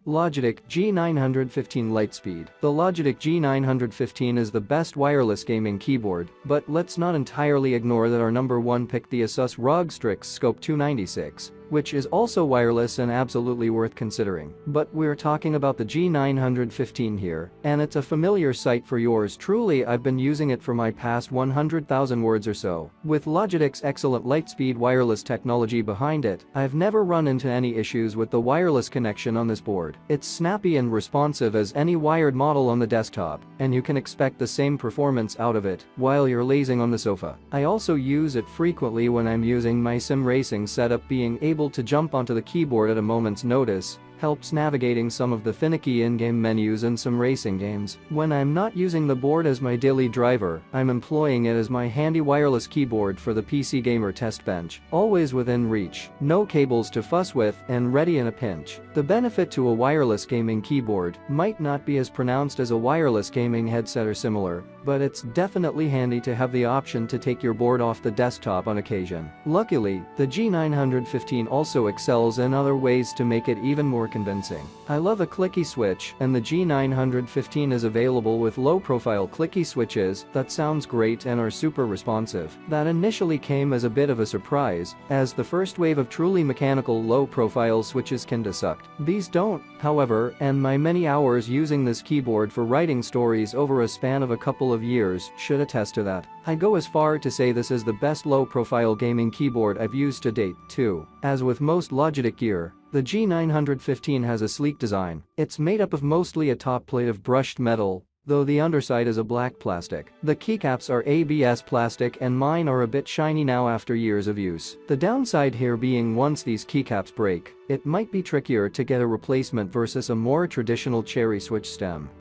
Logitech G915 Lightspeed. The Logitech G915 is the best wireless gaming keyboard, but let's not entirely ignore that our number one pick, the Asus ROG Strix Scope 296, which is also wireless and absolutely worth considering. But we're talking about the G915 here, and it's a familiar sight for yours truly. I've been using it for my past 100,000 words or so. With Logitech's excellent Lightspeed wireless technology behind it, I've never run into any issues with the wireless connection on this board. It's snappy and responsive as any wired model on the desktop, and you can expect the same performance out of it while you're lazing on the sofa. I also use it frequently when I'm using my sim racing setup. Being able to jump onto the keyboard at a moment's notice helps navigating some of the finicky in-game menus in some racing games. When I'm not using the board as my daily driver, I'm employing it as my handy wireless keyboard for the PC gamer test bench, always within reach, no cables to fuss with, and ready in a pinch. The benefit to a wireless gaming keyboard might not be as pronounced as a wireless gaming headset or similar, but it's definitely handy to have the option to take your board off the desktop on occasion. Luckily, the G915 also excels in other ways to make it even more convincing. I love a clicky switch, and the G915 is available with low-profile clicky switches that sounds great and are super responsive. That initially came as a bit of a surprise, as the first wave of truly mechanical low-profile switches kinda sucked. These don't, however, and my many hours using this keyboard for writing stories over a span of a couple of years should attest to that. I go as far to say this is the best low-profile gaming keyboard I've used to date, too. As with most Logitech gear, the G915 has a sleek design. It's made up of mostly a top plate of brushed metal, though the underside is a black plastic. The keycaps are ABS plastic, and mine are a bit shiny now after years of use. The downside here being once these keycaps break, it might be trickier to get a replacement versus a more traditional cherry switch stem.